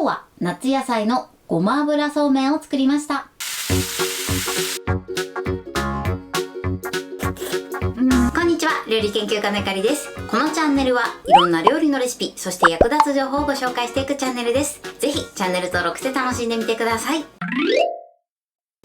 今日は夏野菜のごま油そうめんを作りました。こんにちは、料理研究家のゆかりです。このチャンネルはいろんな料理のレシピ、そして役立つ情報をご紹介していくチャンネルです。ぜひチャンネル登録して楽しんでみてください。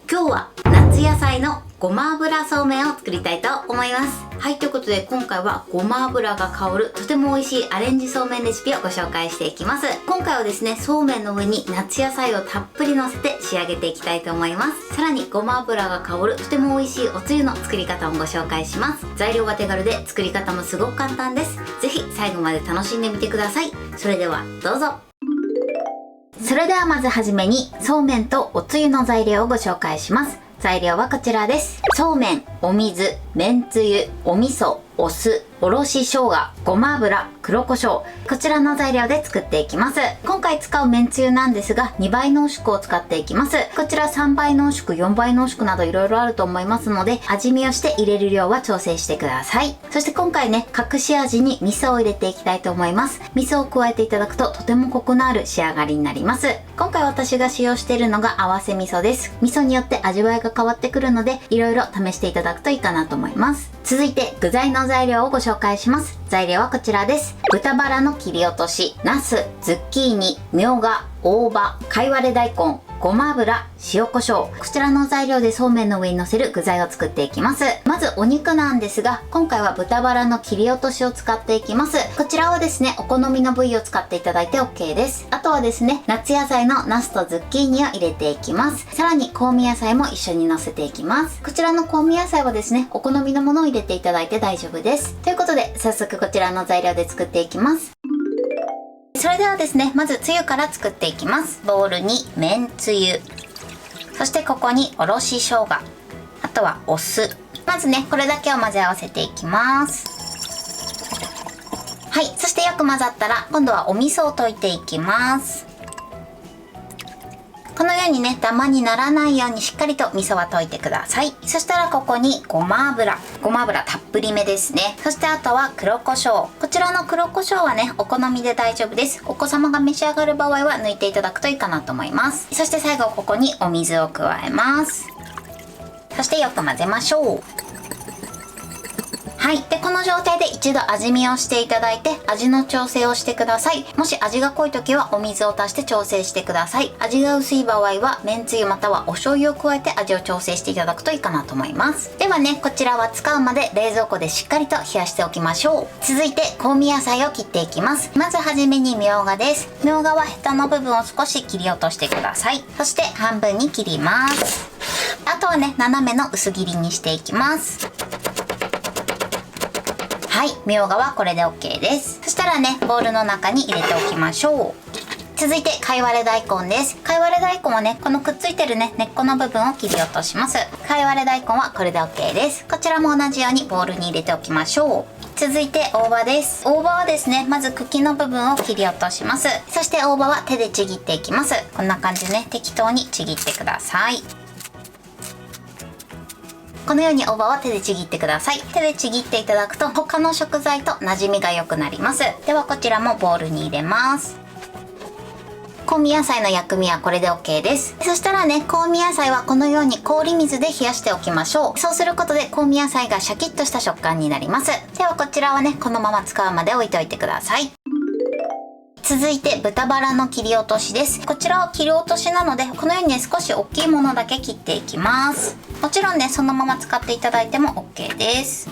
今日は夏野菜のごま油そうめんを作りたいと思います。はい、ということで今回はごま油が香るとても美味しいアレンジそうめんレシピをご紹介していきます。今回はですね、そうめんの上に夏野菜をたっぷり乗せて仕上げていきたいと思います。さらにごま油が香るとても美味しいおつゆの作り方もご紹介します。材料は手軽で作り方もすごく簡単です。ぜひ最後まで楽しんでみてください。それではどうぞ。それではまずはじめにそうめんとおつゆの材料をご紹介します。材料はこちらです。そうめん、お水、めんつゆ、お味噌、お酢、おろし生姜、ごま油、黒胡椒、こちらの材料で作っていきます。今回使うめんつゆなんですが2倍濃縮を使っていきます。こちら3倍濃縮、4倍濃縮などいろいろあると思いますので、味見をして入れる量は調整してください。そして今回ね、隠し味に味噌を入れていきたいと思います。味噌を加えていただくととてもコクのある仕上がりになります。今回私が使用しているのが合わせ味噌です。味噌によって味わいが変わってくるので、いろいろ試していただくといいかなと思います。続いて具材の材料をご紹介します。材料はこちらです。豚バラの切り落とし、ナス、ズッキーニ、みょうが、大葉、かいわれ大根、ごま油、塩コショウ、こちらの材料でそうめんの上に乗せる具材を作っていきます。まずお肉なんですが、今回は豚バラの切り落としを使っていきます。こちらはですね、お好みの部位を使っていただいて OK です。あとはですね、夏野菜のナスとズッキーニを入れていきます。さらに香味野菜も一緒に乗せていきます。こちらの香味野菜はですね、お好みのものを入れていただいて大丈夫です。ということで早速こちらの材料で作っていきます。それではですね、まずつゆから作っていきます。ボウルにめんつゆ、そしてここにおろし生姜、あとはお酢。まずね、これだけを混ぜ合わせていきます。はい、そしてよく混ざったら今度はお味噌を溶いていきます。このようにね、ダマにならないようにしっかりと味噌は溶いてください。そしたらここにごま油たっぷりめですね。そしてあとは黒胡椒。こちらの黒胡椒はね、お好みで大丈夫です。お子様が召し上がる場合は抜いていただくといいかなと思います。そして最後ここにお水を加えます。そしてよく混ぜましょう。はい。で、この状態で一度味見をしていただいて、味の調整をしてください。もし味が濃い時はお水を足して調整してください。味が薄い場合は、めんつゆまたはお醤油を加えて味を調整していただくといいかなと思います。ではね、こちらは使うまで冷蔵庫でしっかりと冷やしておきましょう。続いて、香味野菜を切っていきます。まずはじめにみょうがです。みょうがはヘタの部分を少し切り落としてください。そして半分に切ります。あとはね、斜めの薄切りにしていきます。はい、みょうがはこれで OK です。そしたらね、ボウルの中に入れておきましょう。続いて、かいわれ大根です。かいわれ大根はね、このくっついてるね、根っこの部分を切り落とします。かいわれ大根はこれで OK です。こちらも同じようにボウルに入れておきましょう。続いて大葉です。大葉はですね、まず茎の部分を切り落とします。そして大葉は手でちぎっていきます。こんな感じでね、適当にちぎってください。このように大葉は手でちぎってください。手でちぎっていただくと他の食材と馴染みが良くなります。ではこちらもボウルに入れます。香味野菜の薬味はこれで OK です。そしたらね、香味野菜はこのように氷水で冷やしておきましょう。そうすることで香味野菜がシャキッとした食感になります。ではこちらはね、このまま使うまで置いておいてください。続いて豚バラの切り落としです。こちらは切り落としなので、このようにね、少し大きいものだけ切っていきます。もちろんね、そのまま使っていただいても OK です。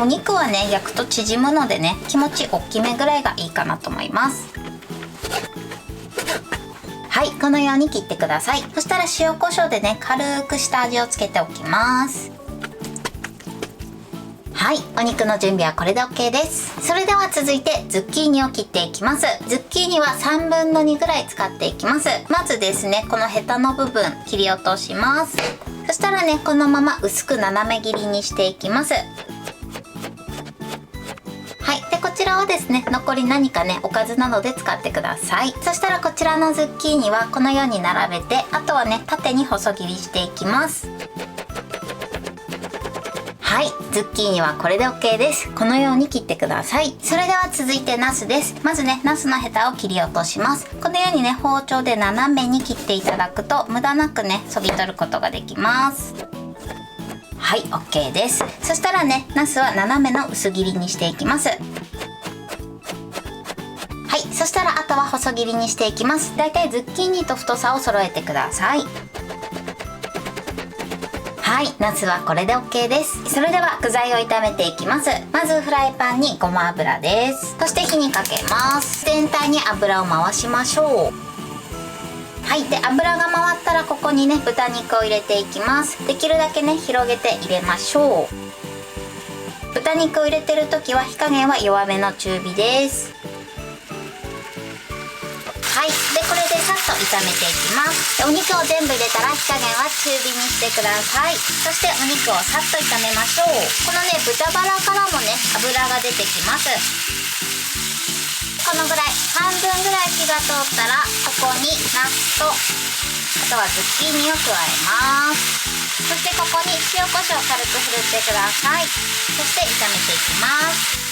お肉はね、焼くと縮むのでね、気持ち大きめぐらいがいいかなと思います。はい、このように切ってください。そしたら塩コショウでね、軽く下味をつけておきます。はい、お肉の準備はこれで OK です。それでは続いてズッキーニを切っていきます。ズッキーニは3分の2ぐらい使っていきます。まずですね、このヘタの部分切り落とします。そしたらね、このまま薄く斜め切りにしていきます。はい、でこちらはですね、残り何かね、おかずなどで使ってください。そしたらこちらのズッキーニはこのように並べて、あとはね、縦に細切りしていきます。ははい、ズッキーニはこれで OK です。このように切ってください。それでは続いてナスです。まずね、ナスのヘタを切り落とします。このようにね、包丁で斜めに切っていただくと無駄なくね、そぎ取ることができます。はい、OK です。そしたらね、ナスは斜めの薄切りにしていきます。はい、そしたらあとは細切りにしていきます。だいたいズッキーニと太さを揃えてください。はい、ナスはこれで OK です。それでは具材を炒めていきます。まずフライパンにごま油です。そして火にかけます。全体に油を回しましょう。はい、で油が回ったらここにね、豚肉を入れていきます。できるだけね、広げて入れましょう。豚肉を入れてる時は火加減は弱めの中火です。はい、でこれでさっと炒めていきます。でお肉を全部入れたら火加減は中火にしてください。そしてお肉をさっと炒めましょう。このね、豚バラからもね、油が出てきます。このぐらい半分ぐらい火が通ったら、ここにナスとあとはズッキーニを加えます。そしてここに塩コショウ軽く振るってください。そして炒めていきます。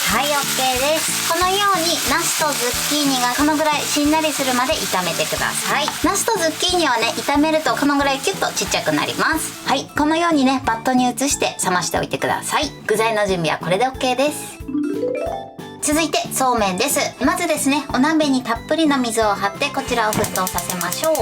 はい、OK です。このようにナスとズッキーニがこのぐらいしんなりするまで炒めてください。ナスとズッキーニはね、炒めるとこのぐらいキュッとちっちゃくなります。はい、このようにね、バットに移して冷ましておいてください。具材の準備はこれで OK です。続いてそうめんです。まずですね、お鍋にたっぷりの水を張ってこちらを沸騰させましょう。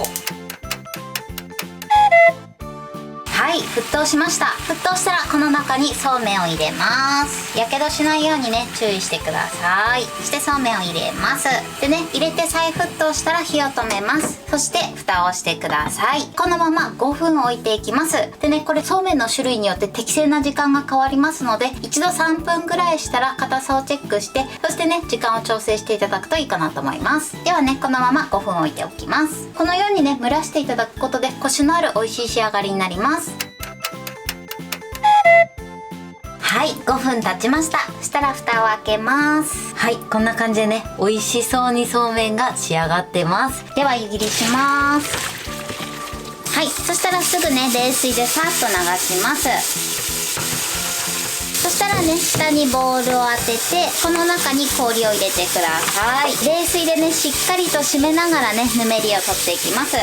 はい、沸騰しました。沸騰したらこの中にそうめんを入れます。やけどしないようにね、注意してください。そしてそうめんを入れます。でね、入れて再沸騰したら火を止めます。そして蓋をしてください。このまま5分置いていきます。でね、これそうめんの種類によって適正な時間が変わりますので、一度3分ぐらいしたら硬さをチェックして、そしてね、時間を調整していただくといいかなと思います。ではね、このまま5分置いておきます。このようにね、蒸らしていただくことでコシのある美味しい仕上がりになります。はい、5分経ちました。そしたら蓋を開けます。はい、こんな感じでね、美味しそうにそうめんが仕上がってます。では湯切りします。はい、そしたらすぐね、冷水でさっと流します。そしたらね、下にボウルを当てて、この中に氷を入れてください。冷水でね、しっかりと締めながらね、ぬめりを取っていきます。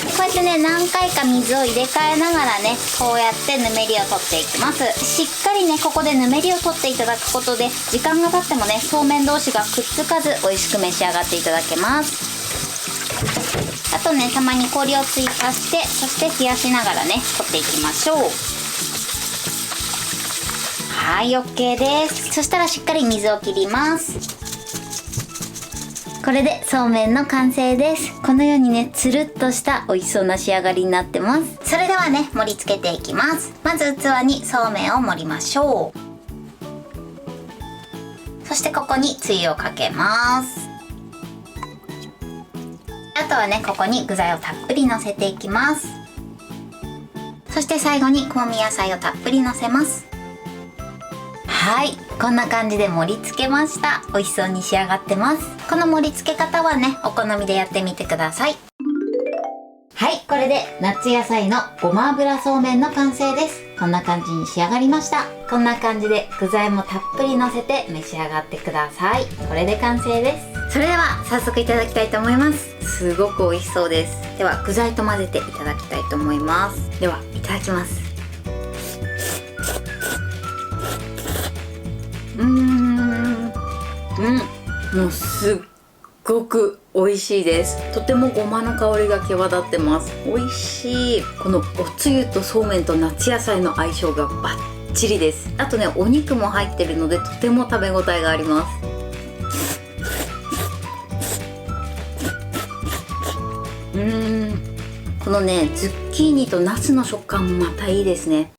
こうやってね、何回か水を入れ替えながらね、こうやってぬめりを取っていきます。しっかりね、ここでぬめりを取っていただくことで、時間が経ってもね、そうめん同士がくっつかず美味しく召し上がっていただけます。あとね、たまに氷を追加して、そして冷やしながらね、取っていきましょう。はい、OK です。そしたらしっかり水を切ります。これでそうめんの完成です。このようにね、つるっとした美味しそうな仕上がりになってます。それではね、盛り付けていきます。まず器にそうめんを盛りましょう。そしてここにつゆをかけます。あとはね、ここに具材をたっぷりのせていきます。そして最後に香味野菜をたっぷりのせます。はい、こんな感じで盛り付けました。美味しそうに仕上がってます。この盛り付け方はね、お好みでやってみてください。はい、これで夏野菜のごま油そうめんの完成です。こんな感じに仕上がりました。こんな感じで具材もたっぷりのせて召し上がってください。これで完成です。それでは早速いただきたいと思います。すごく美味しそうです。では具材と混ぜていただきたいと思います。ではいただきます。もうすっごく美味しいです。とてもごまの香りが際立ってます。美味しい。このおつゆとそうめんと夏野菜の相性がバッチリです。あとね、お肉も入ってるのでとても食べ応えがあります。このね、ズッキーニとナスの食感もまたいいですね。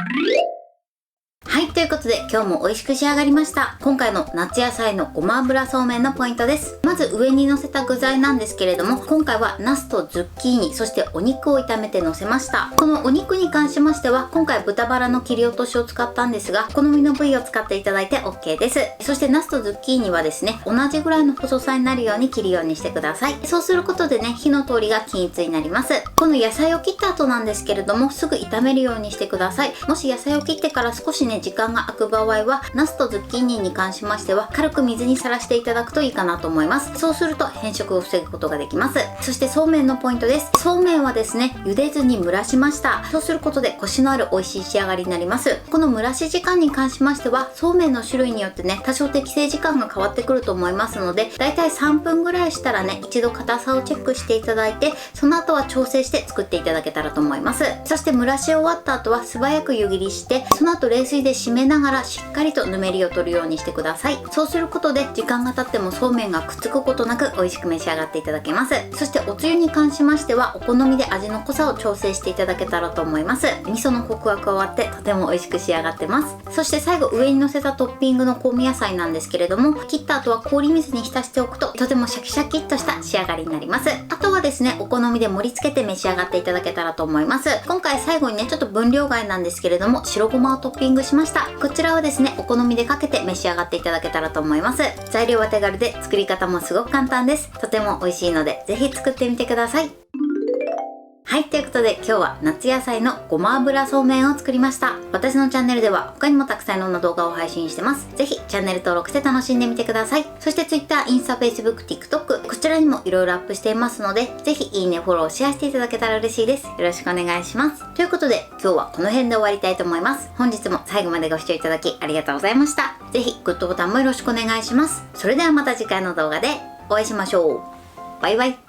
はい、ということで今今日も美味しく仕上がりました。今回の夏野菜のごま油そうめんのポイントです。まず上に乗せた具材なんですけれども、今回はナスとズッキーニ、そしてお肉を炒めて乗せました。このお肉に関しましては、今回豚バラの切り落としを使ったんですが、好みの部位を使っていただいて OK です。そしてナスとズッキーニはですね、同じぐらいの細さになるように切るようにしてください。そうすることでね、火の通りが均一になります。この野菜を切った後なんですけれども、すぐ炒めるようにしてください。もし野菜を切ってから少しね、時間が空く場合は、ナスとズッキーニに関しましては、軽く水にさらしていただくといいかなと思います。そうすると変色を防ぐことができます。そしてそうめんのポイントです。そうめんはですね、茹でずに蒸らしました。そうすることでコシのある美味しい仕上がりになります。この蒸らし時間に関しましては、そうめんの種類によってね、多少適正時間が変わってくると思いますので、だいたい3分ぐらいしたらね、一度硬さをチェックしていただいて、その後は調整して作っていただけたらと思います。そして蒸らし終わった後は素早く湯切りして、その後冷水で締めながらしっかりとぬめりを取るようにしてください。そうすることで時間が経ってもそうめんがくっつくことなく美味しく召し上がっていただけます。そしておつゆに関しましては、お好みで味の濃さを調整していただけたらと思います。味噌のコクが加わってとても美味しく仕上がってます。そして最後上に乗せたトッピングの香味野菜なんですけれども、切った後は氷水に浸しておくととてもシャキシャキっとした仕上がりになります。あとはですね、お好みで盛り付けて召し上がっていただけたらと思います。今回最後にね、ちょっと分量外なんですけれども、白ごまをトッピングしました。こちらはですね、お好みでかけて召し上がっていただけたらと思います。材料は手軽で作り方もすごく簡単です。とても美味しいのでぜひ作ってみてください。はい、ということで今日は夏野菜のごま油そうめんを作りました。私のチャンネルでは他にもたくさんいろんな動画を配信してます。ぜひチャンネル登録して楽しんでみてください。そして Twitter、インスタ、Facebook、TikTok こちらにもいろいろアップしていますので、ぜひいいね、フォロー、シェアしていただけたら嬉しいです。よろしくお願いします。ということで今日はこの辺で終わりたいと思います。本日も最後までご視聴いただきありがとうございました。ぜひグッドボタンもよろしくお願いします。それではまた次回の動画でお会いしましょう。バイバイ。